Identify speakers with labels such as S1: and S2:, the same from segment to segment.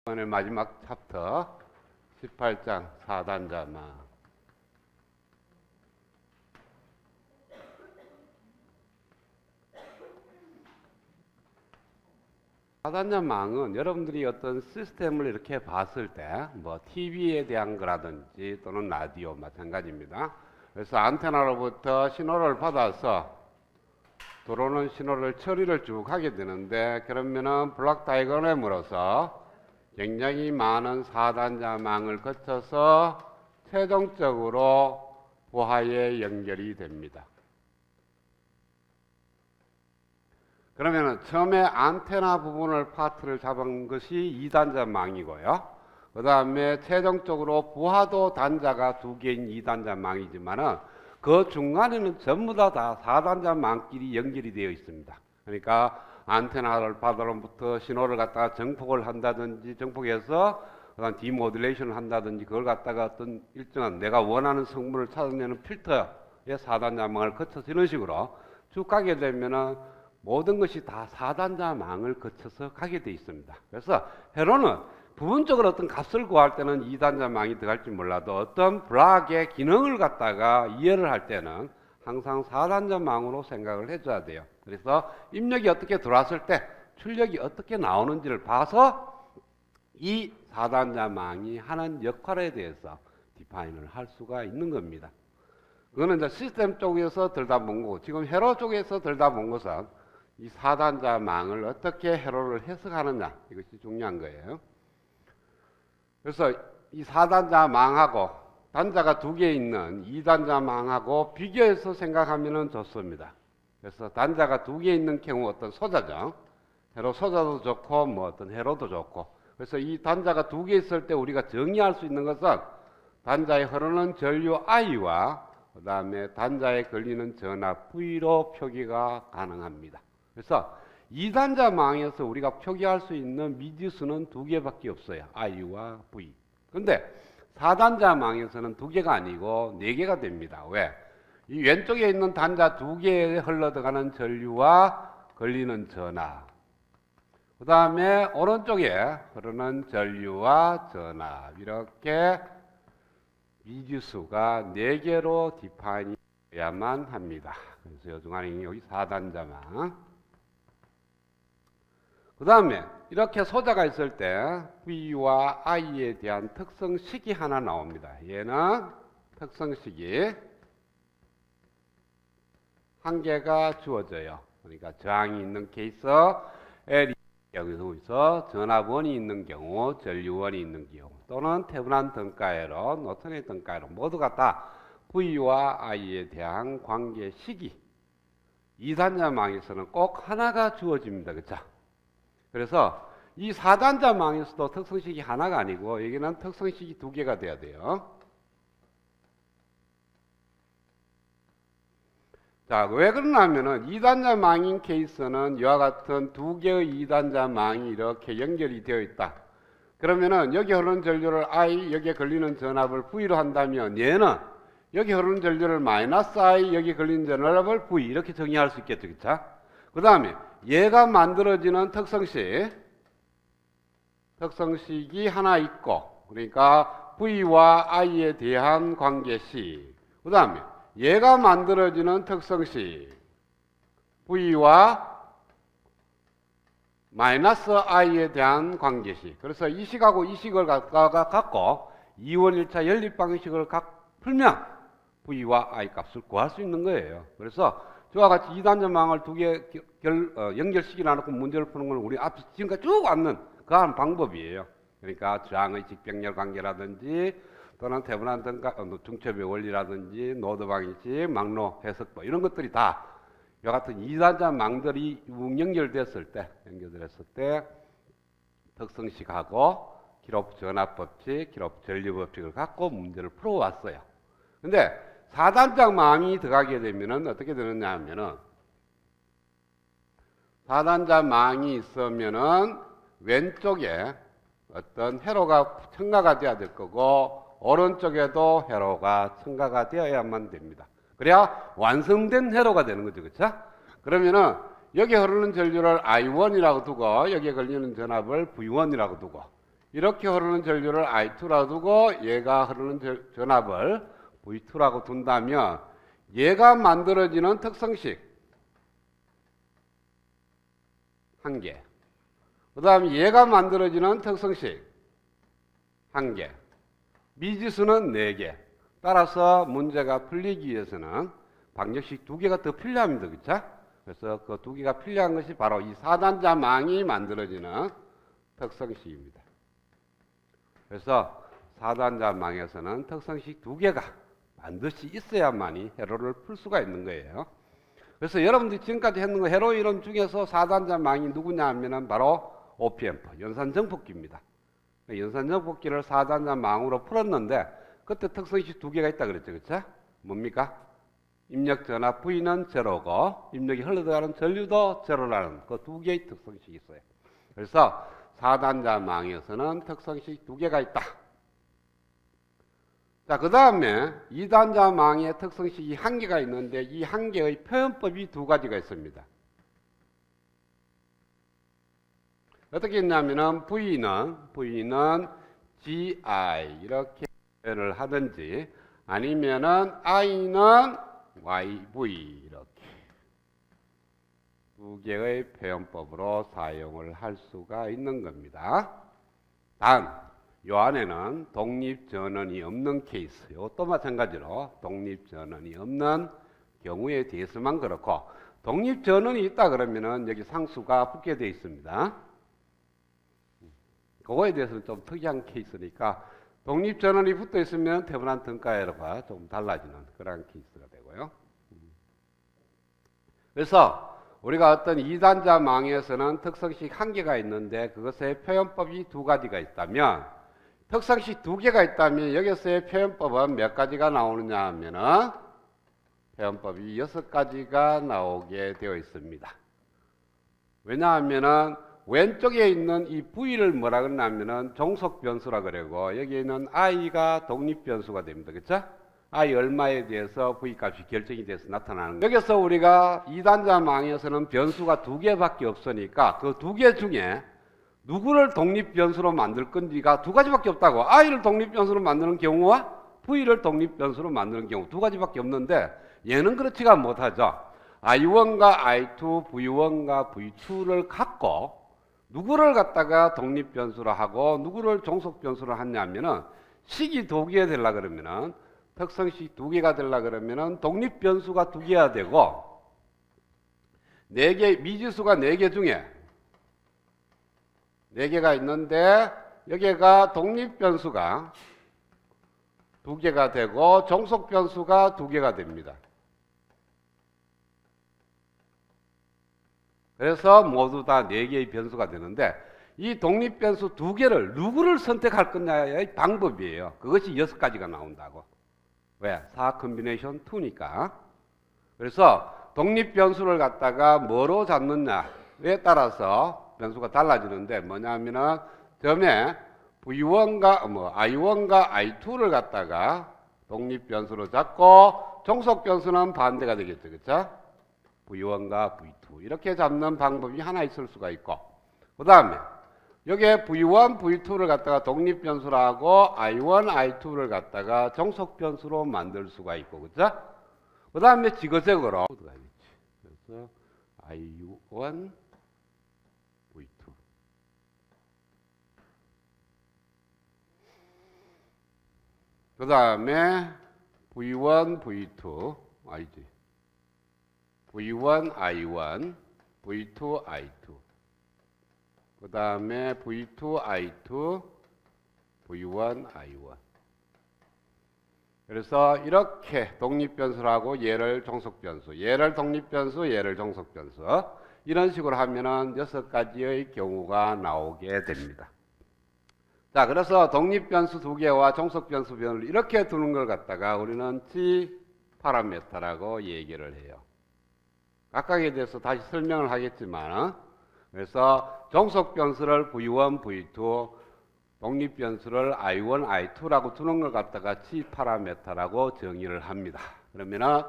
S1: 이번에 마지막 챕터 18장 4단자망. 4단자망은 여러분들이 어떤 시스템을 이렇게 봤을 때 뭐 TV에 대한 거라든지 또는 라디오 마찬가지입니다. 그래서 안테나로부터 신호를 받아서 들어오는 신호를 처리를 쭉 하게 되는데, 그러면은 블록 다이어그램으로서 굉장히 많은 4단자망을 거쳐서 최종적으로 부하에 연결이 됩니다. 그러면은 처음에 안테나 부분을 파트를 잡은 것이 2단자망이고요. 그 다음에 최종적으로 부하도 단자가 2개인 2단자망이지만은 그 중간에는 전부 다 4단자망끼리 연결이 되어 있습니다. 그러니까 안테나를 받으로부터 신호를 갖다가 정폭을 한다든지, 정폭해서 그다음 디모듈레이션을 한다든지, 그걸 갖다가 어떤 일정한 내가 원하는 성분을 찾아내는 필터의 4단자망을 거쳐서 이런 식으로 쭉 가게 되면은 모든 것이 다 4단자망을 거쳐서 가게 되어 있습니다. 그래서 회로는 부분적으로 어떤 값을 구할 때는 2단자망이 들어갈지 몰라도 어떤 블록의 기능을 갖다가 이해를 할 때는 항상 4단자망으로 생각을 해줘야 돼요. 그래서 입력이 어떻게 들어왔을 때 출력이 어떻게 나오는지를 봐서 이 4단자망이 하는 역할에 대해서 디파인을 할 수가 있는 겁니다. 그거는 이제 시스템 쪽에서 들여다본 거고, 지금 회로 쪽에서 들여다본 것은 이 4단자망을 어떻게 회로를 해석하느냐, 이것이 중요한 거예요. 그래서 이 4단자망하고 단자가 2개 있는 2단자망하고 비교해서 생각하면 좋습니다. 그래서 단자가 2개 있는 경우 어떤 소자죠. 회로 소자도 좋고 뭐 어떤 회로도 좋고. 그래서 이 단자가 2개 있을 때 우리가 정의할 수 있는 것은 단자에 흐르는 전류 I와 그 다음에 단자에 걸리는 전하 V로 표기가 가능합니다. 그래서 2단자망에서 우리가 표기할 수 있는 미지수는 2개밖에 없어요. I와 V. 그런데 4단자망에서는 2개가 아니고 4개가 됩니다. 왜? 이 왼쪽에 있는 단자 2개에 흘러들어가는 전류와 걸리는 전하, 그 다음에 오른쪽에 흐르는 전류와 전하, 이렇게 미지수가 4개로 디파인이 되어야만 합니다. 그래서 요중간에 여기 4단자망. 그 다음에 이렇게 소자가 있을 때 V와 I에 대한 특성식이 하나 나옵니다. 얘는 특성식이 한 개가 주어져요. 그러니까 저항이 있는 케이스, L이 여기서 전압원이 있는 경우, 전류원이 있는 경우, 또는 태분한 등가회로, 노턴의 등가회로 모두가 다 V와 I에 대한 관계식이 2단자망에서는 꼭 하나가 주어집니다. 그렇죠? 그래서 이 4단자망에서도 특성식이 하나가 아니고 여기는 특성식이 2개가 돼야 돼요. 자, 왜 그러냐면은 2단자망인 케이스는 이와 같은 2개의 2단자망이 이렇게 연결이 되어 있다. 그러면은 여기 흐르는 전류를 I, 여기에 걸리는 전압을 V로 한다면 얘는 여기 흐르는 전류를 마이너스 I, 여기 걸리는 전압을 V, 이렇게 정의할 수 있겠죠. 그쵸? 그 다음에 얘가 만들어지는 특성식이 하나 있고, 그러니까 V와 I에 대한 관계식, 그 다음에 얘가 만들어지는 특성식 V와 마이너스 I에 대한 관계식. 그래서 이 식하고 이 식을 갖고 2원 1차 연립 방식을 풀면 V와 I 값을 구할 수 있는 거예요. 그래서 저와 같이 2단자망을 2개 연결시키려 놓고 문제를 푸는 건 우리 앞서 지금까지 쭉 왔는 그한 방법이에요. 그러니까 저항의 직병렬 관계라든지 또는 태분한 등가 중첩의 원리라든지 노드 방식, 막로 해석법, 이런 것들이 다 이와 같은 2단자망들이 연결됐을 때 특성식하고 기록 전압법칙, 기록 전류법칙을 갖고 문제를 풀어왔어요. 근데 4단자망이 들어가게 되면은 어떻게 되느냐 하면은 4단자망이 있으면은 왼쪽에 어떤 회로가 첨가가 되어야 될 거고, 오른쪽에도 회로가 첨가가 되어야만 됩니다. 그래야 완성된 회로가 되는 거죠. 그렇죠? 그러면은 여기 흐르는 전류를 I1이라고 두고 여기에 걸리는 전압을 V1이라고 두고 이렇게 흐르는 전류를 I2라고 두고 얘가 흐르는 전압을 V2라고 둔다면 얘가 만들어지는 특성식 한 개, 그 다음에 얘가 만들어지는 특성식 한 개, 미지수는 4개. 따라서 문제가 풀리기 위해서는 방정식 2개가 더 필요합니다. 그렇죠? 그래서 그 2개가 필요한 것이 바로 이 4단자망이 만들어지는 특성식입니다. 그래서 4단자망에서는 특성식 2개가 반드시 있어야만이 회로를 풀 수가 있는 거예요. 그래서 여러분들이 지금까지 했는 거 회로 이론 중에서 4단자망이 누구냐 하면은 바로 OPM프, 연산정폭기입니다. 연산정폭기를 4단자망으로 풀었는데 그때 특성식 2개가 있다 그랬죠. 그렇죠? 뭡니까? 입력 전압 V는 제로고 입력이 흘러들어가는 전류도 제로라는 그 2개의 특성식이 있어요. 그래서 4단자망에서는 특성식 2개가 있다. 자, 그 다음에 2단자망에 특성식이 1개가 있는데 이 1개의 표현법이 2가지가 있습니다. 어떻게 했냐면은 V는 GI 이렇게 표현을 하든지 아니면은 I는 YV 이렇게 2개의 표현법으로 사용을 할 수가 있는 겁니다. 단, 요 안에는 독립전원이 없는 케이스, 이것도 마찬가지로 독립전원이 없는 경우에 대해서만 그렇고 독립전원이 있다 그러면은 여기 상수가 붙게 되어 있습니다. 그거에 대해서는 좀 특이한 케이스니까 독립전원이 붙어 있으면 태분한 등가율과 좀 달라지는 그런 케이스가 되고요. 그래서 우리가 어떤 2단자망에서는 특성식 1개가 있는데 그것의 표현법이 2가지가 있다면 특성식 2개가 있다면 여기서의 표현법은 몇 가지가 나오느냐 하면은 표현법이 6가지가 나오게 되어 있습니다. 왜냐하면은 왼쪽에 있는 이 V를 뭐라 그러냐면은 종속 변수라 그러고 여기에 있는 I가 독립 변수가 됩니다. 그렇죠? I 얼마에 대해서 V 값이 결정이 돼서 나타나는 거예요. 여기서 우리가 2단자망에서는 변수가 2개밖에 없으니까 그 2개 중에 누구를 독립 변수로 만들 건지가 2가지밖에 없다고. I를 독립 변수로 만드는 경우와 V를 독립 변수로 만드는 경우 2가지밖에 없는데 얘는 그렇지가 못하죠. I1과 I2, V1과 V2를 갖고 누구를 갖다가 독립 변수로 하고 누구를 종속 변수로 하냐면은 식이 2개 되려 그러면은 특성식 2개가 되려 그러면은 독립 변수가 2개야 되고 4개 미지수가 4개 중에 4개가 있는데 여기가 독립 변수가 2개가 되고 종속 변수가 2개가 됩니다. 그래서 모두 다 4개의 변수가 되는데 이 독립 변수 2개를 누구를 선택할 거냐의 방법이에요. 그것이 6가지가 나온다고. 왜? 4 컨비네이션 2니까. 그래서 독립 변수를 갖다가 뭐로 잡느냐에 따라서 변수가 달라지는데 뭐냐면은 점에 V1과 I1과 I2를 갖다가 독립 변수로 잡고 종속 변수는 반대가 되겠죠. 그렇죠? V1과 V2 이렇게 잡는 방법이 하나 있을 수가 있고 그 다음에 여기에 V1, V2를 갖다가 독립 변수로 하고 I1, I2를 갖다가 종속 변수로 만들 수가 있고 그렇죠? 그 다음에 지그재그로 그래서 I1, V2 그 다음에 V1, V2 아니지 V1, I1, V2, I2 그 다음에 V2, I2, V1, I1 그래서 이렇게 독립변수라고 얘를 종속변수, 얘를 독립변수, 얘를 종속변수 이런 식으로 하면은 6가지의 경우가 나오게 됩니다. 자, 그래서 독립변수 2개와 종속변수 변을 이렇게 두는 걸 갖다가 우리는 G 파라미터라고 얘기를 해요. 각각에 대해서 다시 설명을 하겠지만 그래서 종속변수를 V1, V2 독립변수를 I1, I2라고 두는 걸 갖다가 G 파라미터라고 정의를 합니다. 그러면은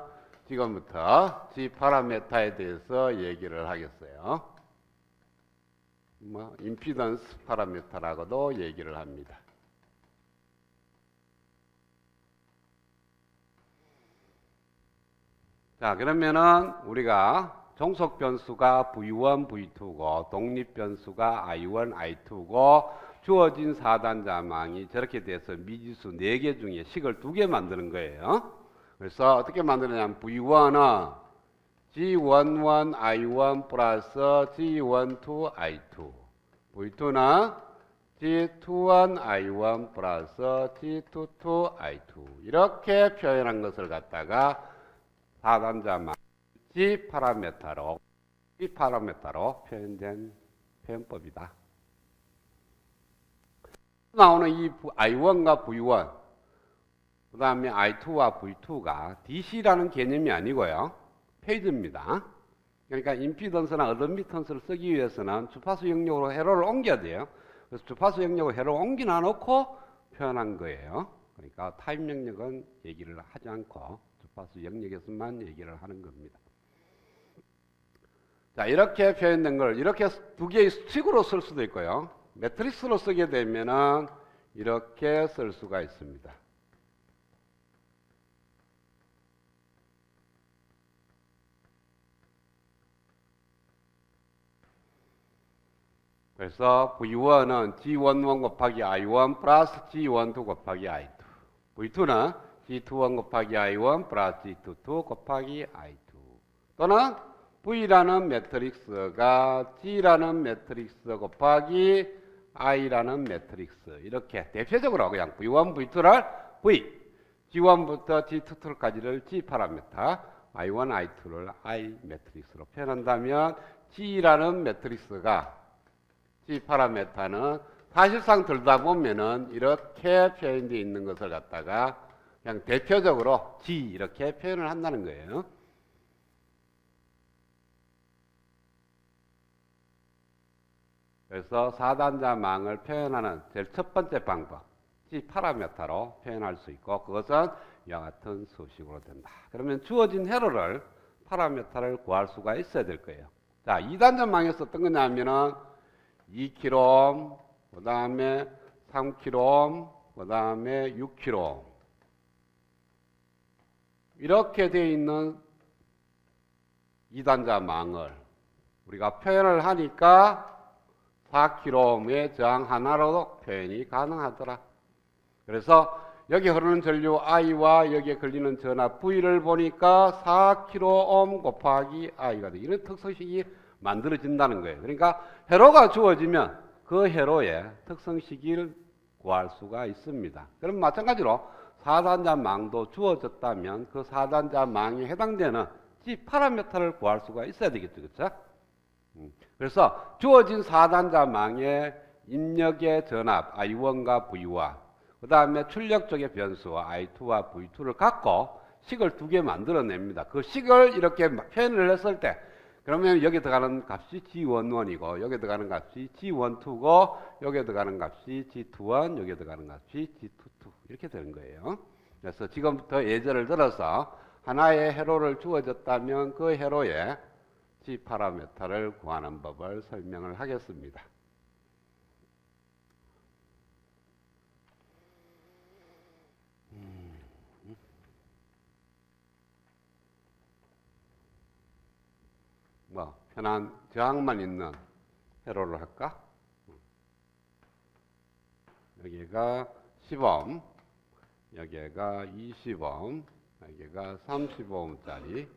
S1: 지금부터 G 파라미터에 대해서 얘기를 하겠어요. 임피던스 파라미터라고도 얘기를 합니다. 자, 그러면은 우리가 종속 변수가 V1, V2고 독립 변수가 I1, I2고 주어진 4단자망이 저렇게 돼서 미지수 4개 중에 식을 2개 만드는 거예요. 그래서 어떻게 만드느냐면 V1은 G11 I1 플러스 G12 I2, V2는 G21 I1 플러스 G22 I2 이렇게 표현한 것을 갖다가 4단자망 G 파라메타로 표현된 표현법이다. 나오는 이 I1과 V1, 그 다음에 I2와 V2가 DC라는 개념이 아니고요. 페이즈입니다. 그러니까 임피던스나 어드미턴스를 쓰기 위해서는 주파수 영역으로 회로를 옮겨야 돼요. 그래서 주파수 영역으로 회로를 옮기나 놓고 표현한 거예요. 그러니까 타임 영역은 얘기를 하지 않고 주파수 영역에서만 얘기를 하는 겁니다. 자, 이렇게 표현된 걸 이렇게 2개의 식으로 쓸 수도 있고요. 매트릭스로 쓰게 되면은 이렇게 쓸 수가 있습니다. 그래서 V1은 G11 곱하기 I1 플러스 G12 곱하기 I2, V2는 G21 곱하기 I1 플러스 G22 곱하기 I2, 또는 V라는 매트릭스가 G라는 매트릭스 곱하기 I라는 매트릭스, 이렇게 대표적으로 그냥 V1, V2를 V, G1부터 G22까지를 G 파라미터, I1, I2를 I 매트릭스로 표현한다면 G라는 매트릭스가 G 파라미터는 사실상 들다 보면은 이렇게 표현되어 있는 것을 갖다가 그냥 대표적으로 G 이렇게 표현을 한다는 거예요. 그래서 4단자망을 표현하는 제일 첫 번째 방법, G 파라미터로 표현할 수 있고 그것은 이와 같은 수식으로 된다. 그러면 주어진 회로를 파라미터를 구할 수가 있어야 될 거예요. 자, 2단자망에서 어떤 거냐면은 2kΩ, 그 다음에 3kΩ, 그 다음에 6kΩ 이렇게 되어 있는 2단자망을 우리가 표현을 하니까 4kΩ의 저항 하나로도 표현이 가능하더라. 그래서 여기 흐르는 전류 I와 여기에 걸리는 전압 V를 보니까 4kΩ 곱하기 I가 돼. 이런 특성식이 만들어진다는 거예요. 그러니까 회로가 주어지면 그 회로의 특성식을 구할 수가 있습니다. 그럼 마찬가지로 4단자망도 주어졌다면 그 4단자망에 해당되는 G 파라미터를 구할 수가 있어야 되겠죠. 그렇죠? 그래서 주어진 4단자망의 입력의 전압 I1과 V와 그 다음에 출력 쪽의 변수 I2와 V2를 갖고 식을 2개 만들어냅니다. 그 식을 이렇게 표현을 했을 때 그러면 여기 들어가는 값이 G11이고 여기 들어가는 값이 G12고 여기 들어가는 값이 G21, 여기 들어가는 값이 G22 이렇게 되는 거예요. 그래서 지금부터 예제를 들어서 하나의 회로를 주어졌다면 그 회로의 G 파라미터를 구하는 법을 설명을 하겠습니다. 편한 저항만 있는 회로를 할까? 여기가 10옴, 여기가 20옴, 여기가 30옴짜리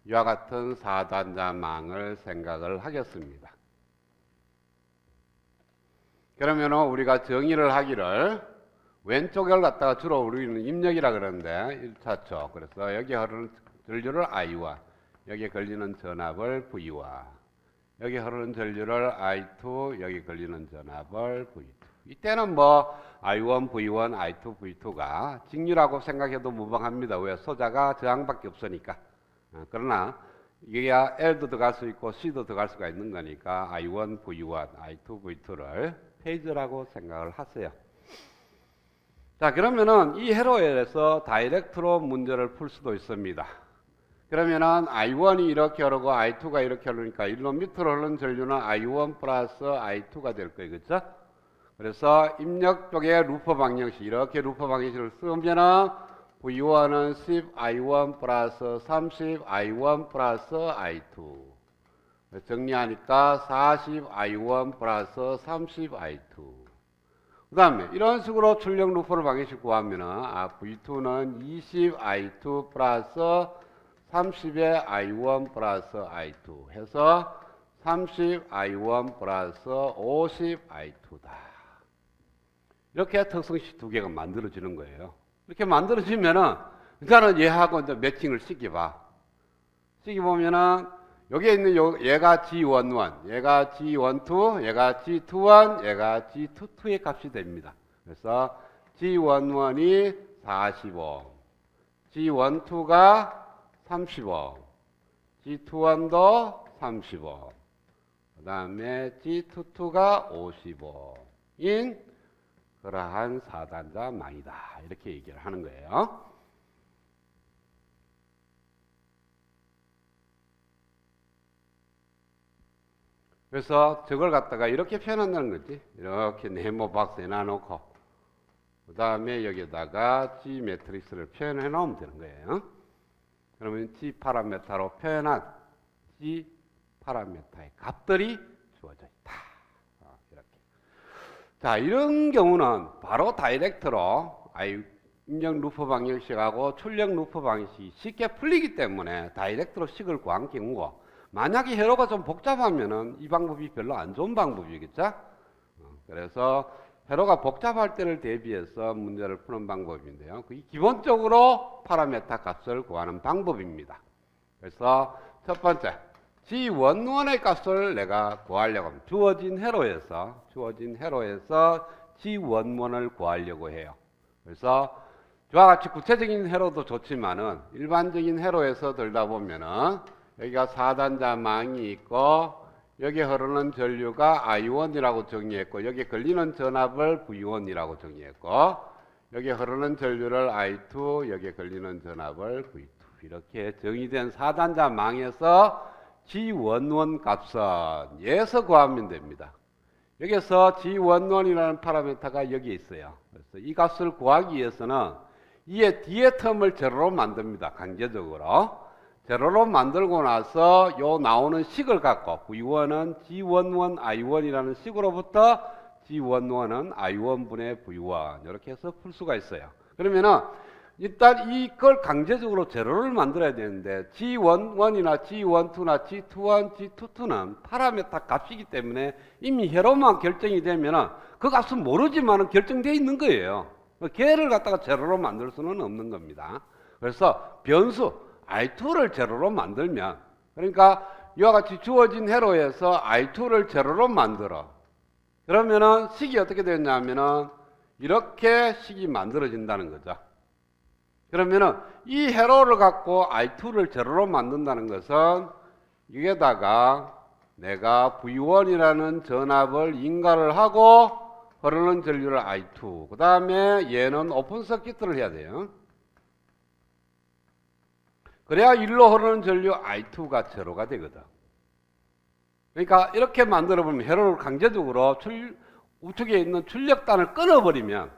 S1: 이와 같은 4단자망을 생각을 하겠습니다. 그러면 우리가 정의를 하기를 왼쪽을 갖다가 주로 우리는 입력이라 그러는데 1차초. 그래서 여기 흐르는 전류를 I와 여기에 걸리는 전압을 V와 여기 흐르는 전류를 I2 여기 걸리는 전압을 V2. 이때는 I1, V1, I2, V2가 직류라고 생각해도 무방합니다. 왜? 소자가 저항밖에 없으니까. 그러나 이게 L도 들어갈 수 있고 C도 들어갈 수가 있는 거니까 I1, V1, I2, V2를 페이즈라고 생각을 하세요. 자, 그러면은 이 회로에서 다이렉트로 문제를 풀 수도 있습니다. 그러면은 I1이 이렇게 흐르고 I2가 이렇게 흐르니까 일로 밑으로 흐르는 전류는 I1 플러스 I2가 될 거예요. 그렇죠? 그래서 입력 쪽에 루퍼 방정식, 이렇게 루퍼 방정식을 쓰면은 V1은 10I1 플러스 30I1 플러스 I2. 정리하니까 40I1 플러스 30I2. 그 다음에 이런 식으로 출력 루퍼를 방정식 구하면은 V2는 20I2 플러스 30의 I1 플러스 I2 해서 30I1 플러스 50I2다. 이렇게 특성식 두 개가 만들어지는 거예요. 이렇게 만들어지면은 일단은 얘하고 이제 매칭을 시켜봐. 시켜보면은 여기에 있는 얘가 G11, 얘가 G12, 얘가 G21, 얘가 G22의 값이 됩니다. 그래서 G11이 45, G12가 35, G21도 35, 그 다음에 G22가 55인 그러한 4단자 망이다. 이렇게 얘기를 하는 거예요. 그래서 저걸 갖다가 이렇게 표현한다는 거지. 이렇게 네모 박스에 놔놓고 그 다음에 여기다가 G 매트릭스를 표현해 놓으면 되는 거예요. 그러면 G 파라메타로 표현한 G 파라메타의 값들이 주어져 있다. 이렇게. 자, 이런 경우는 바로 다이렉트로 입력 루퍼 방정식하고 출력 루퍼 방정식이 쉽게 풀리기 때문에 다이렉트로 식을 구한 경우고, 만약에 회로가 좀 복잡하면은 이 방법이 별로 안 좋은 방법이겠죠? 그래서 회로가 복잡할 때를 대비해서 문제를 푸는 방법인데요. 그게 기본적으로 파라메타 값을 구하는 방법입니다. 그래서 첫 번째, G11의 값을 내가 구하려고 하면 주어진 회로에서 G11을 구하려고 해요. 그래서 저와 같이 구체적인 회로도 좋지만은 일반적인 회로에서 들다 보면은 여기가 4단자 망이 있고 여기 흐르는 전류가 I1이라고 정의했고 여기 걸리는 전압을 V1이라고 정의했고 여기 흐르는 전류를 I2, 여기 걸리는 전압을 V2 이렇게 정의된 4단자 망에서 G11 값은 얘에서 구하면 됩니다. 여기서 G11이라는 파라미터가 여기 있어요. 그래서 이 값을 구하기 위해서는 이의 뒤에 텀을 제로로 만듭니다. 강제적으로. 제로로 만들고 나서 요 나오는 식을 갖고 V1은 G11 I1이라는 식으로부터 G11은 I1분의 V1 이렇게 해서 풀 수가 있어요. 그러면은 일단 이걸 강제적으로 제로를 만들어야 되는데 G11이나 G12나 G21, G22는 파라메타 값이기 때문에 이미 회로만 결정이 되면은 그 값은 모르지만은 결정되어 있는 거예요. 걔를 갖다가 제로로 만들 수는 없는 겁니다. 그래서 변수 I2를 제로로 만들면, 그러니까 이와 같이 주어진 회로에서 I2를 제로로 만들어. 그러면은 식이 어떻게 되냐면은 이렇게 식이 만들어진다는 거죠. 그러면은 이 회로를 갖고 I2를 제로로 만든다는 것은 여기에다가 내가 V1이라는 전압을 인가를 하고 흐르는 전류를 I2, 그 다음에 얘는 오픈 서킷을 해야 돼요. 그래야 일로 흐르는 전류 I2가 제로가 되거든. 그러니까 이렇게 만들어 보면 회로를 강제적으로 우측에 있는 출력단을 끊어버리면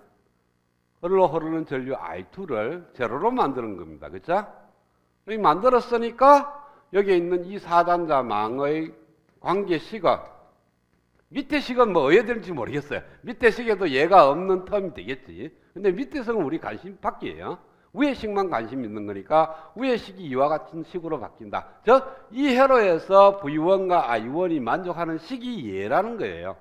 S1: 흘러 흐르는 전류 I2를 제로로 만드는 겁니다. 그렇죠? 이렇게 만들었으니까 여기에 있는 이 4단자 망의 관계식은 밑에 식은 뭐 어디에 될지 모르겠어요. 밑에 식에도 얘가 없는 텀이 되겠지. 근데 밑에 식은 우리 관심 밖이에요. 위에 식만 관심 있는 거니까 위에 식이 이와 같은 식으로 바뀐다. 즉 이 회로에서 V1과 I1이 만족하는 식이 얘라는 거예요.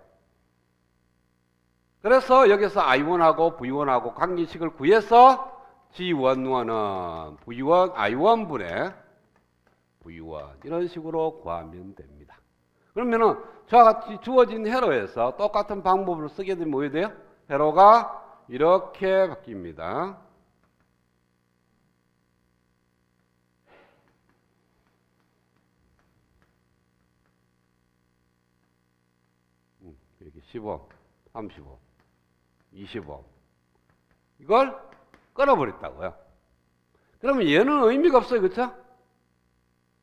S1: 그래서 여기서 I1하고 V1하고 관계식을 구해서 G11은 V1, I1분의 V1 이런 식으로 구하면 됩니다. 그러면은 저와 같이 주어진 회로에서 똑같은 방법을 쓰게 되면 뭐 돼요? 회로가 이렇게 바뀝니다. 이렇게 15, 35, 25 이걸 끊어버렸다고요. 그러면 얘는 의미가 없어요. 그렇죠?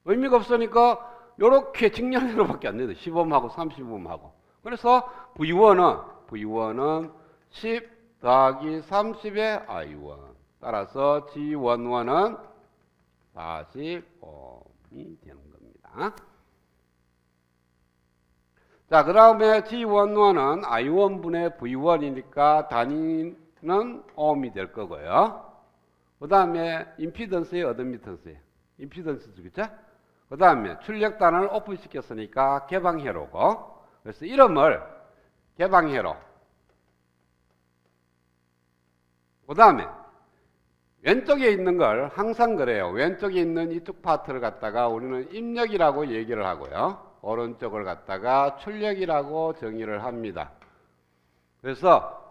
S1: 의미가 없으니까 요렇게 직렬회로밖에 안 돼요. 10옴하고 30옴하고. 그래서 V1은 10 더하기 30의 I1. 따라서 G11은 40옴이 되는 겁니다. 자, 그 다음에 G11은 I1분의 V1이니까 단위는 옴이 될 거고요. 그 다음에 임피던스의 어드미턴스예요. 임피던스죠, 그죠? 그 다음에 출력단을 오픈시켰으니까 개방회로고, 그래서 이름을 개방회로. 그 다음에 왼쪽에 있는 걸 항상 그래요. 왼쪽에 있는 이쪽 파트를 갖다가 우리는 입력이라고 얘기를 하고요. 오른쪽을 갖다가 출력이라고 정의를 합니다. 그래서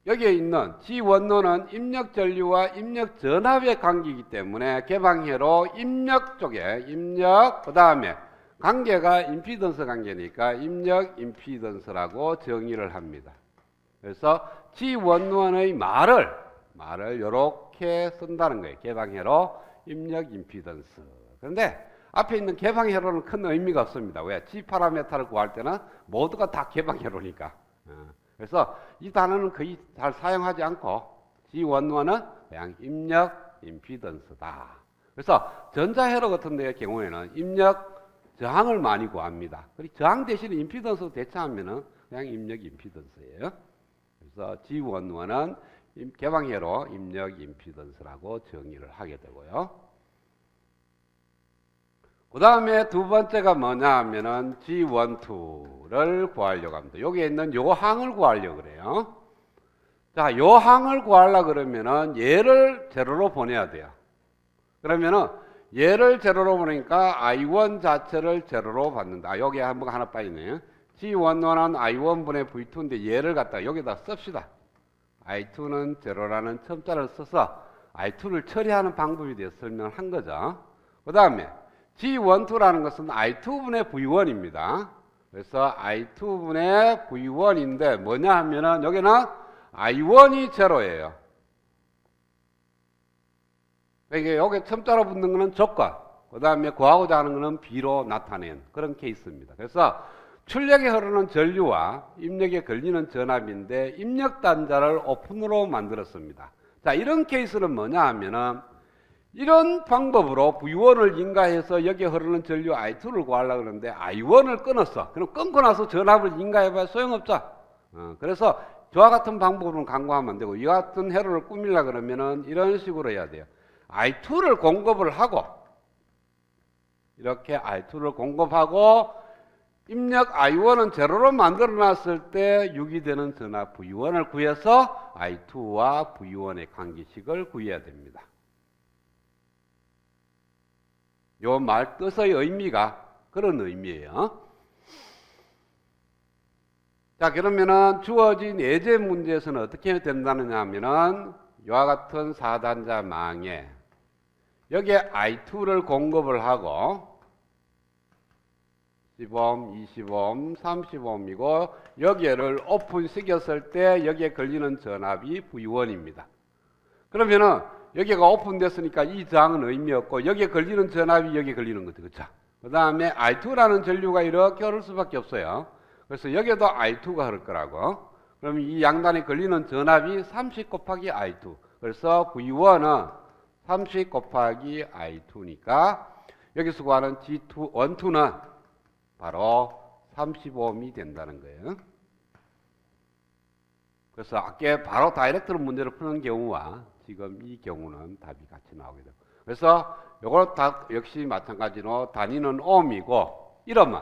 S1: 여기에 있는 G11은 입력 전류와 입력 전압의 관계이기 때문에 개방회로 입력 쪽에 입력, 그 다음에 관계가 임피던스 관계니까 입력 임피던스라고 정의를 합니다. 그래서 G11의 말을 이렇게 쓴다는 거예요. 개방회로 입력 임피던스. 그런데 앞에 있는 개방회로는 큰 의미가 없습니다. 왜? G 파라메타를 구할 때는 모두가 다 개방회로니까. 그래서 이 단어는 거의 잘 사용하지 않고 G11은 그냥 입력 임피던스다. 그래서 전자회로 같은 데의 경우에는 입력 저항을 많이 구합니다. 그리고 저항 대신에 임피던스 대체하면은 그냥 입력 임피던스예요. 그래서 G11은 개방회로 입력 임피던스라고 정의를 하게 되고요. 그 다음에 두 번째가 뭐냐 하면은 G12를 구하려고 합니다. 여기에 있는 요 항을 구하려고 그래요. 자, 요 항을 구하려고 그러면은 얘를 제로로 보내야 돼요. 그러면은 얘를 제로로 보내니까 I1 자체를 제로로 받는다. 여기에 한번 하나 빠지네요. G11은 I1분의 V2인데 얘를 갖다가 여기다 씁시다. I2는 제로라는 첨자를 써서 I2를 처리하는 방법에 대해서 설명을 한 거죠. 그 다음에 G12라는 것은 I2분의 V1입니다. 그래서 I2분의 V1인데 뭐냐 하면은 여기는 I1이 제로예요. 그러니까 여기 첨자로 붙는 것은 조건, 그 다음에 구하고자 하는 것은 B로 나타낸 그런 케이스입니다. 그래서 출력에 흐르는 전류와 입력에 걸리는 전압인데 입력 단자를 오픈으로 만들었습니다. 자, 이런 케이스는 뭐냐 하면은 이런 방법으로 V1을 인가해서 여기에 흐르는 전류 I2를 구하려고 그러는데 I1을 끊었어. 그럼 끊고 나서 전압을 인가해봐야 소용없죠. 그래서 저와 같은 방법으로는 강구하면 안 되고 이와 같은 회로를 꾸미려고 그러면은 이런 식으로 해야 돼요. I2를 공급을 하고 이렇게 I2를 공급하고 입력 I1은 제로로 만들어 놨을 때 유기되는 전압 V1을 구해서 I2와 V1의 관계식을 구해야 됩니다. 요 말 뜻의 의미가 그런 의미예요. 자, 그러면은 주어진 예제 문제에서는 어떻게 된다느냐 하면은 이와 같은 4단자 망에 여기에 I2를 공급을 하고 10옴, 20옴, 30옴이고 여기를 오픈시켰을 때 여기에 걸리는 전압이 V1입니다. 그러면은 여기가 오픈됐으니까 이 저항은 의미 없고 여기에 걸리는 전압이 여기에 걸리는 거죠. 그렇죠? 그 다음에 I2라는 전류가 이렇게 흐를 수밖에 없어요. 그래서 여기에도 I2가 흐를 거라고. 그럼 이 양단에 걸리는 전압이 30 곱하기 I2. 그래서 V1은 30 곱하기 I2니까 여기서 구하는 G12는 바로 35옴이 된다는 거예요. 그래서 아까 바로 다이렉트로 문제를 푸는 경우와 지금 이 경우는 답이 같이 나오게 되고. 그래서 요거 다 역시 마찬가지로 단위는 옴이고 이름은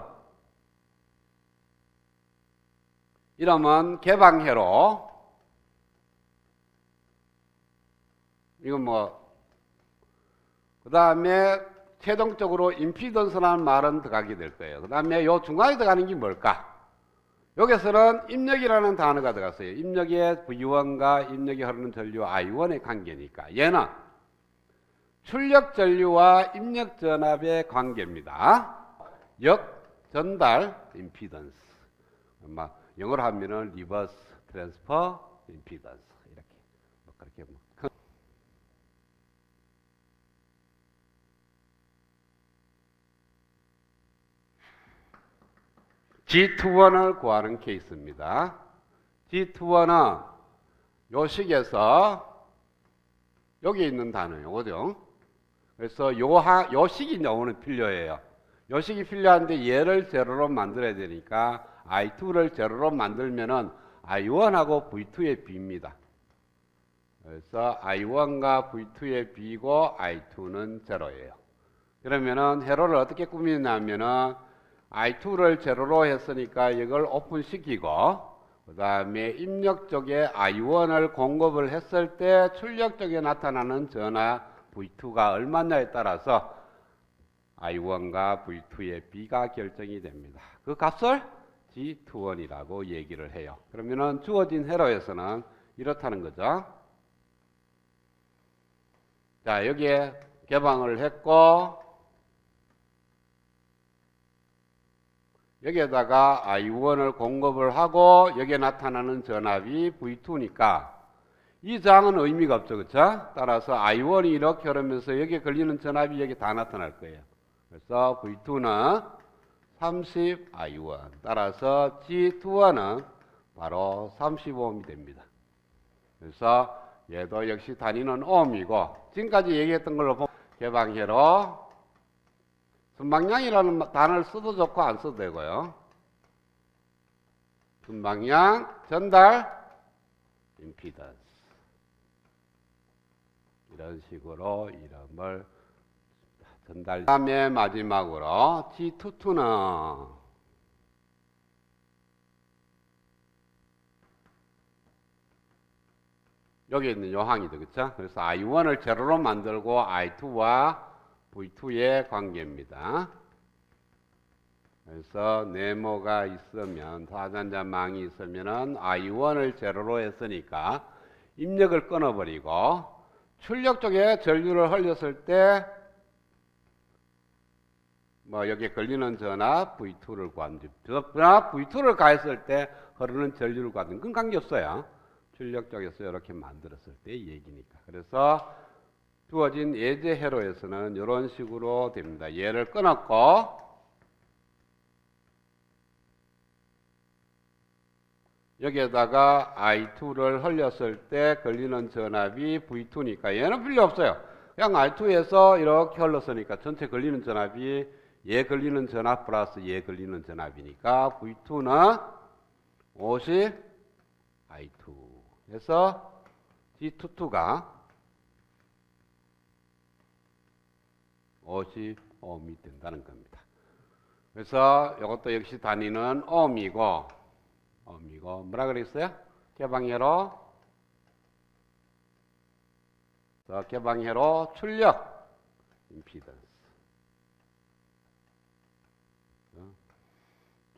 S1: 개방회로. 이건 그 다음에 최종적으로 임피던스라는 말은 들어가게 될 거예요. 그 다음에 요 중간에 들어가는 게 뭘까? 여기서는 입력이라는 단어가 들어갔어요. 입력의 V1과 입력이 흐르는 전류 I1의 관계니까 얘는 출력 전류와 입력 전압의 관계입니다. 역전달 임피던스. 영어로 하면은 리버스 트랜스퍼 임피던스 이렇게 그렇게 G21을 구하는 케이스입니다. G21은 요 식에서 여기 있는 단어예요. 그죠? 그래서 요 식이 오늘 필요해요. 요 식이 필요한데 얘를 제로로 만들어야 되니까 I2를 제로로 만들면은 I1하고 V2의 B입니다. 그래서 I1과 V2의 B고 I2는 제로예요. 그러면은 회로를 어떻게 꾸미냐면은 I2를 제로로 했으니까 이걸 오픈시키고 그 다음에 입력 쪽에 I1을 공급을 했을 때 출력 쪽에 나타나는 전하 V2가 얼마냐에 따라서 I1과 V2의 B가 결정이 됩니다. 그 값을 G21이라고 얘기를 해요. 그러면은 주어진 회로에서는 이렇다는 거죠. 자, 여기에 개방을 했고 여기에다가 I1을 공급을 하고 여기에 나타나는 전압이 V2니까 이 장은 의미가 없죠. 그렇죠? 따라서 I1이 이렇게 흐르면서 여기에 걸리는 전압이 여기 다 나타날 거예요. 그래서 V2는 30 I1 따라서 G21은 바로 35ohm이 됩니다. 그래서 얘도 역시 단위는 ohm이고 지금까지 얘기했던 걸로 보면 개방회로 순방향이라는 단어를 써도 좋고 안 써도 되고요. 순방향 전달 임피던스 이런 식으로 이름을 전달. 그 다음에 마지막으로 G22는 여기 있는 요항이죠. 그렇죠? 그래서 I1을 제로로 만들고 I2와 V2의 관계입니다. 그래서 네모가 있으면 사단자망이 있으면은 I1을 제로로 했으니까 입력을 끊어버리고 출력 쪽에 전류를 흘렸을 때 뭐 여기에 걸리는 전압 V2를 구하는 전압 V2를 가했을 때 흐르는 전류를 구하는 건 관계없어요. 출력 쪽에서 이렇게 만들었을 때 얘기니까. 그래서 주어진 예제 회로에서는 이런 식으로 됩니다. 얘를 끊었고 여기에다가 I2를 흘렸을 때 걸리는 전압이 V2니까 얘는 필요 없어요. 그냥 I2에서 이렇게 흘렀으니까 전체 걸리는 전압이 얘 걸리는 전압 플러스 얘 걸리는 전압이니까 V2는 50 I2 해서 G22가 50ohm이 된다는 겁니다. 그래서 이것도 역시 단위는 ohm이고 뭐라 그랬어요? 개방회로 개방회로 출력 임피던스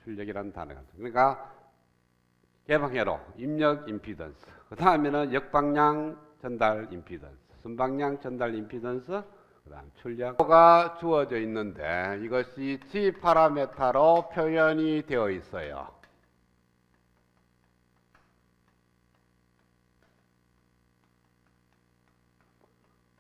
S1: 출력이라는 단어가 그러니까 개방회로 입력 임피던스 그 다음에는 역방향 전달 임피던스 순방향 전달 임피던스 그 다음 출력가 주어져 있는데 이것이 G 파라메타로 표현이 되어 있어요.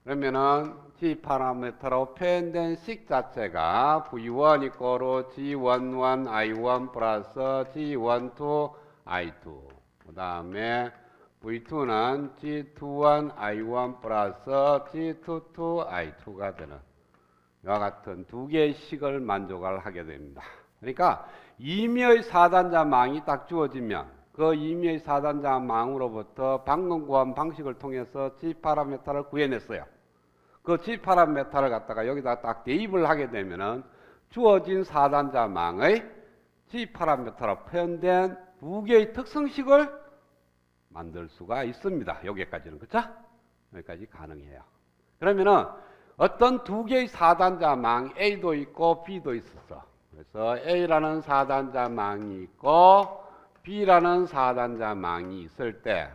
S1: 그러면은 G 파라메타로 표현된 식 자체가 V1 이꼬로 G11 I1 플러스 G12 I2 그 다음에 V2는 G21 I1 플러스 G22 I2가 되는 이와 같은 두 개의 식을 만족을 하게 됩니다. 그러니까 임의의 4단자 망이 딱 주어지면 그 임의의 4단자 망으로부터 방금 구한 방식을 통해서 G 파라메타를 구해냈어요. 그 G 파라메타를 갖다가 여기다 딱 대입을 하게 되면은 주어진 4단자 망의 G 파라메타로 표현된 두 개의 특성식을 만들 수가 있습니다. 여기까지는 그렇죠? 여기까지 가능해요. 그러면은 어떤 두 개의 4단자 망 A도 있고 B도 있었어. 그래서 A라는 4단자 망이 있고 B라는 4단자 망이 있을 때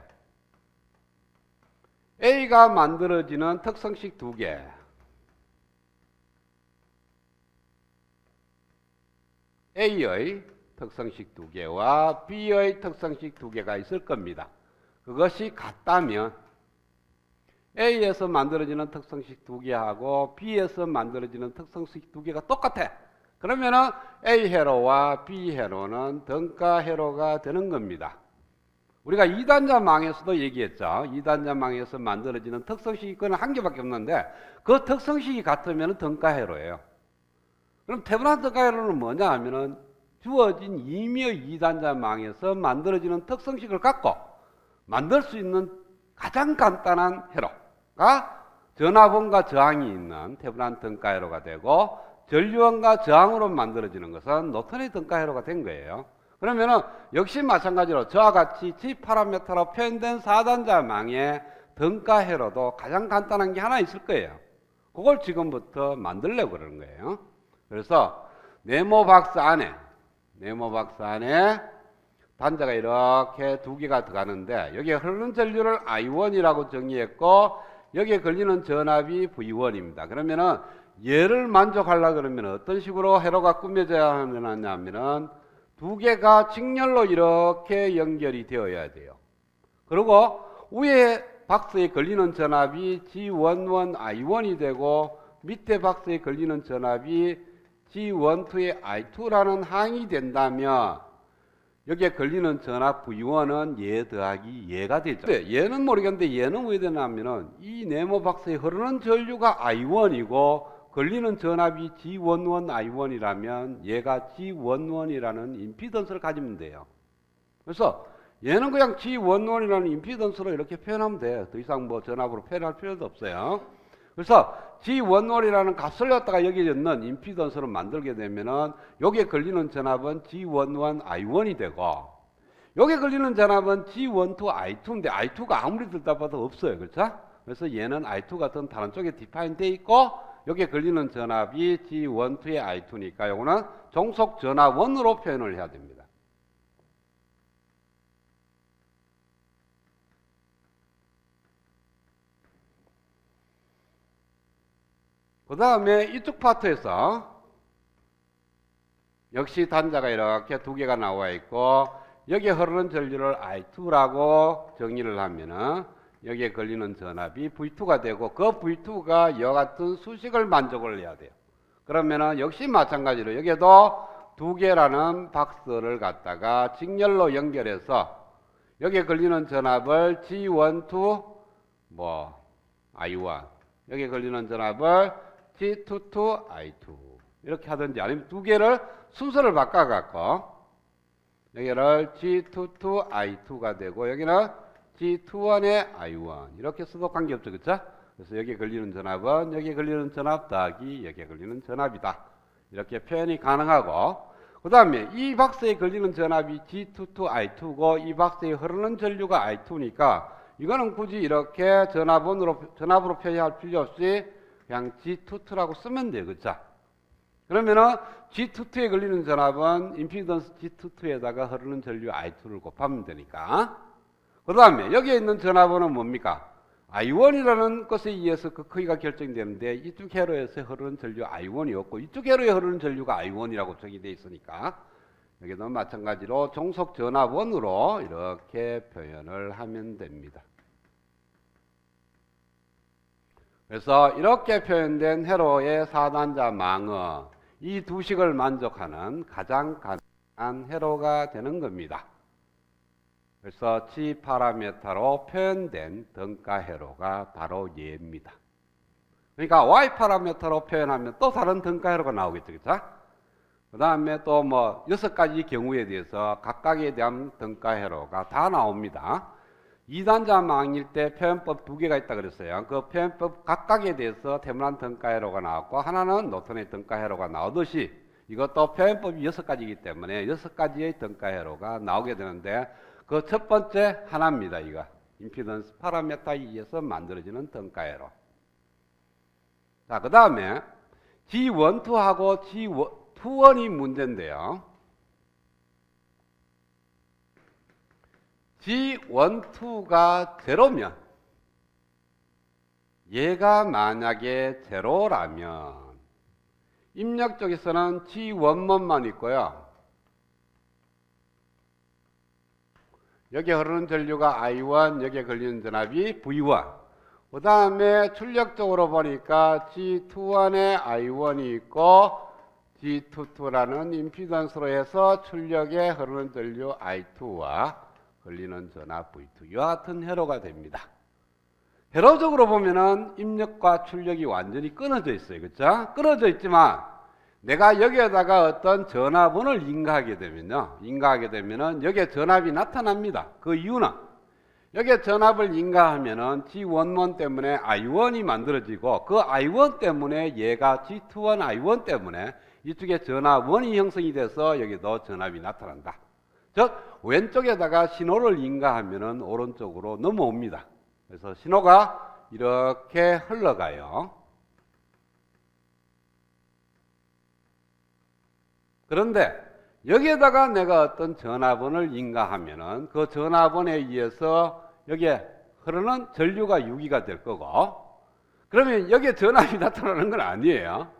S1: A가 만들어지는 특성식 두 개 A의 특성식 두 개와 B의 특성식 두 개가 있을 겁니다. 그것이 같다면 A에서 만들어지는 특성식 두 개하고 B에서 만들어지는 특성식 두 개가 똑같아. 그러면은 A 회로와 B 회로는 등가 회로가 되는 겁니다. 우리가 2단자망에서도 얘기했죠. 2단자망에서 만들어지는 특성식이 그건 한 개밖에 없는데 그 특성식이 같으면 등가 회로예요. 그럼 태분한 등가 회로는 뭐냐 하면은 주어진 임의의 2단자망에서 만들어지는 특성식을 갖고 만들 수 있는 가장 간단한 회로가 전화번과 저항이 있는 태분한 등가 회로가 되고 전류원과 저항으로 만들어지는 것은 노턴의 등가 회로가 된 거예요. 그러면은 역시 마찬가지로 저와 같이 G 파라미터로 표현된 4단자망의 등가 회로도 가장 간단한 게 하나 있을 거예요. 그걸 지금부터 만들려고 그러는 거예요. 그래서 네모 박스 안에 단자가 이렇게 두 개가 들어가는데 여기에 흐르는 전류를 I1이라고 정의했고 여기에 걸리는 전압이 V1입니다. 그러면은 얘를 만족하려고 그러면 어떤 식으로 회로가 꾸며져야 하냐면은 두 개가 직렬로 이렇게 연결이 되어야 돼요. 그리고 위에 박스에 걸리는 전압이 G11 I1이 되고 밑에 박스에 걸리는 전압이 G12의 I2라는 항이 된다면 여기에 걸리는 전압 V1은 얘 더하기 얘가 되죠. 얘는 모르겠는데 얘는 왜 되냐면은 이 네모 박스에 흐르는 전류가 I1이고 걸리는 전압이 G11 I1이라면 얘가 G11이라는 임피던스를 가지면 돼요. 그래서 얘는 그냥 G11이라는 임피던스로 이렇게 표현하면 돼요. 더 이상 뭐 전압으로 표현할 필요도 없어요. 그래서 G11이라는 값을 갖다가 여기에 넣는 임피던스를 만들게 되면은 여기에 걸리는 전압은 G11 I1이 되고 여기에 걸리는 전압은 G12 I2인데 I2가 아무리 들다 봐도 없어요. 그렇죠? 그래서 얘는 I2 같은 다른 쪽에 디파인 돼 있고 여기에 걸리는 전압이 G12의 I2니까 요거는 종속 전압원으로 표현을 해야 됩니다. 그 다음에 이쪽 파트에서 역시 단자가 이렇게 두 개가 나와 있고 여기에 흐르는 전류를 I2라고 정의를 하면은 여기에 걸리는 전압이 V2가 되고 그 V2가 이와 같은 수식을 만족을 해야 돼요. 그러면은 역시 마찬가지로 여기에도 두 개라는 박스를 갖다가 직렬로 연결해서 여기에 걸리는 전압을 G12 I1 여기에 걸리는 전압을 G22 I2 이렇게 하든지 아니면 두 개를 순서를 바꿔갖고 여기를 G22 I2가 되고 여기는 G21의 I1 이렇게 써도 관계없죠. 그렇죠? 그래서 여기에 걸리는 전압은 여기에 걸리는 전압 더하기 여기에 걸리는 전압이다. 이렇게 표현이 가능하고 그 다음에 이 박스에 걸리는 전압이 G22 I2고 이 박스에 흐르는 전류가 I2니까 이거는 굳이 이렇게 전압으로 표현할 필요 없이 그냥 G22라고 쓰면 돼요. 그렇죠? 그러면은 G22에 걸리는 전압은 임피던스 G22에다가 흐르는 전류 I2를 곱하면 되니까 그 다음에 여기에 있는 전압은 뭡니까? I1이라는 것에 의해서 그 크기가 결정되는데 이쪽 회로에서 흐르는 전류 I1이었고 이쪽 회로에 흐르는 전류가 I1이라고 정의되어 있으니까 여기도 마찬가지로 종속 전압원으로 이렇게 표현을 하면 됩니다. 그래서 이렇게 표현된 회로의 4단자 망은 이 두 식을 만족하는 가장 간단한 회로가 되는 겁니다. 그래서 G 파라미터로 표현된 등가 회로가 바로 얘입니다. 그러니까 Y 파라미터로 표현하면 또 다른 등가 회로가 나오겠죠. 그렇죠? 그 다음에 또 뭐 6가지 경우에 대해서 각각에 대한 등가 회로가 다 나옵니다. 2단자 망일 때 표현법 두 개가 있다 그랬어요. 그 표현법 각각에 대해서 태분한 등가 회로가 나왔고 하나는 노턴의 등가 회로가 나오듯이 이것도 표현법이 6가지이기 때문에 6가지의 등가 회로가 나오게 되는데 그 첫 번째 하나입니다. 이거 임피던스 파라미터에 의해서 만들어지는 등가 회로. 자, 그 다음에 G12하고 G21이 문제인데요. G12가 제로면 얘가 만약에 제로라면 입력 쪽에서는 G11만 있고요. 여기에 흐르는 전류가 I1, 여기에 걸리는 전압이 V1. 그 다음에 출력적으로 보니까 G21에 I1이 있고 G22라는 임피던스로 해서 출력에 흐르는 전류 I2와 걸리는 전압 V2 이와 같은 회로가 됩니다. 회로적으로 보면은 입력과 출력이 완전히 끊어져 있어요. 그렇죠? 끊어져 있지만 내가 여기에다가 어떤 전압원을 인가하게 되면은 여기에 전압이 나타납니다. 그 이유는 여기에 전압을 인가하면은 G11 때문에 I1이 만들어지고 그 I1 때문에 얘가 G21 I1 때문에 이쪽에 전압원이 형성이 돼서 여기도 전압이 나타난다. 즉 왼쪽에다가 신호를 인가하면은 오른쪽으로 넘어옵니다. 그래서 신호가 이렇게 흘러가요. 그런데 여기에다가 내가 어떤 전압원을 인가하면은 그 전압원에 의해서 여기에 흐르는 전류가 유기가 될 거고, 그러면 여기에 전압이 나타나는 건 아니에요.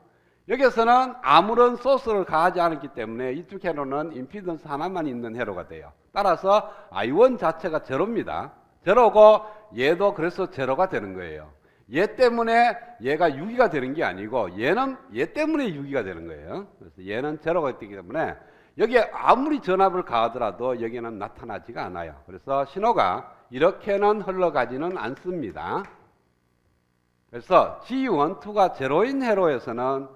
S1: 여기에서는 아무런 소스를 가하지 않았기 때문에 이쪽 회로는 임피던스 하나만 있는 회로가 돼요. 따라서 I1 자체가 제로입니다. 제로고 얘도 그래서 제로가 되는 거예요. 얘 때문에 얘가 유기가 되는 게 아니고 얘는 얘 때문에 유기가 되는 거예요. 그래서 얘는 제로가 되기 때문에 여기에 아무리 전압을 가하더라도 여기는 나타나지가 않아요. 그래서 신호가 이렇게는 흘러가지는 않습니다. 그래서 G12가 제로인 회로에서는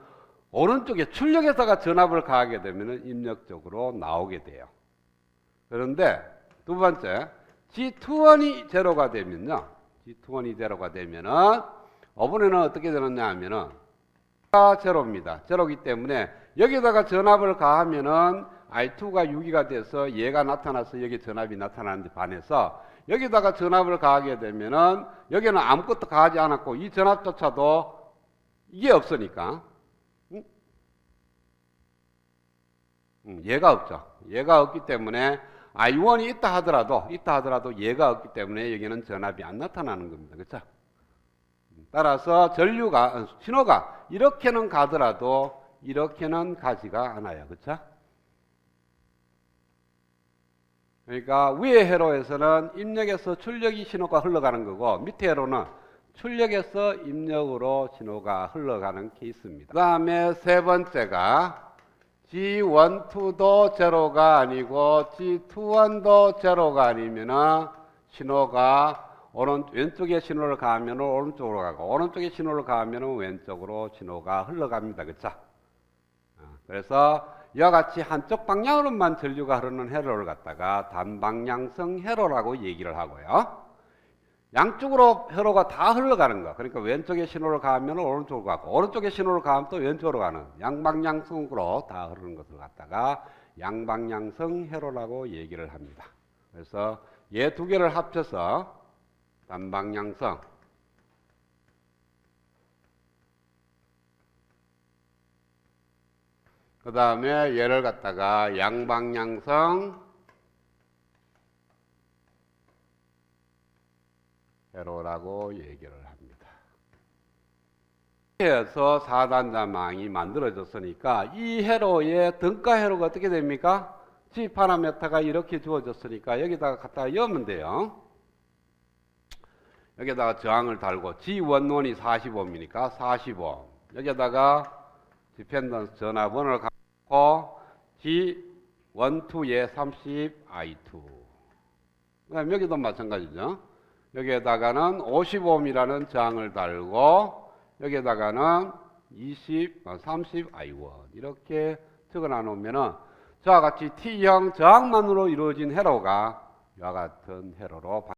S1: 오른쪽에 출력에다가 전압을 가하게 되면 입력적으로 나오게 돼요. 그런데 두 번째 G21이 제로가 되면요. G21이 제로가 되면은 이번에는 어떻게 되느냐 하면은 제로입니다. 제로기 때문에 여기다가 전압을 가하면은 I2가 유기가 돼서 얘가 나타나서 여기 전압이 나타나는데 반해서 여기다가 전압을 가하게 되면은 여기는 아무것도 가하지 않았고 이 전압조차도 이게 없으니까 얘가 없죠. 얘가 없기 때문에 I1이 있다 하더라도 얘가 없기 때문에 여기는 전압이 안 나타나는 겁니다. 그렇죠? 따라서 신호가 이렇게는 가더라도 이렇게는 가지가 않아요. 그렇죠? 그러니까 위의 회로에서는 입력에서 출력이 신호가 흘러가는 거고 밑에 회로는 출력에서 입력으로 신호가 흘러가는 케이스입니다. 그 다음에 세 번째가 G12도 제로가 아니고 G21도 제로가 아니면 신호가 왼쪽에 신호를 가하면 오른쪽으로 가고 오른쪽에 신호를 가하면 왼쪽으로 신호가 흘러갑니다. 그렇죠? 그래서 이와 같이 한쪽 방향으로만 전류가 흐르는 회로를 갖다가 단방향성 회로라고 얘기를 하고요. 양쪽으로 회로가 다 흘러가는 거. 그러니까 왼쪽에 신호를 가하면 오른쪽으로 가고 오른쪽에 신호를 가하면 또 왼쪽으로 가는 양방향성으로 다 흐르는 것을 갖다가 양방향성 회로라고 얘기를 합니다. 그래서 얘 두 개를 합쳐서 단방향성 그 다음에 얘를 갖다가 양방향성 회로라고 얘기를 합니다. 그래서 4단자망이 만들어졌으니까 이 회로의 등가 회로가 어떻게 됩니까? G 파라미터가 이렇게 주어졌으니까 여기다가 갖다가 넣으면 돼요. 여기다가 저항을 달고 G11이 40ohm이니까 40ohm 여기다가 디펜던스 전압원을 갖고 G12에 30I2 그 다음에 여기도 마찬가지죠. 여기에다가는 50ohm이라는 저항을 달고 여기에다가는 30I1 이렇게 적어놔 놓으면은 저와 같이 T형 저항만으로 이루어진 회로가 이와 같은 회로로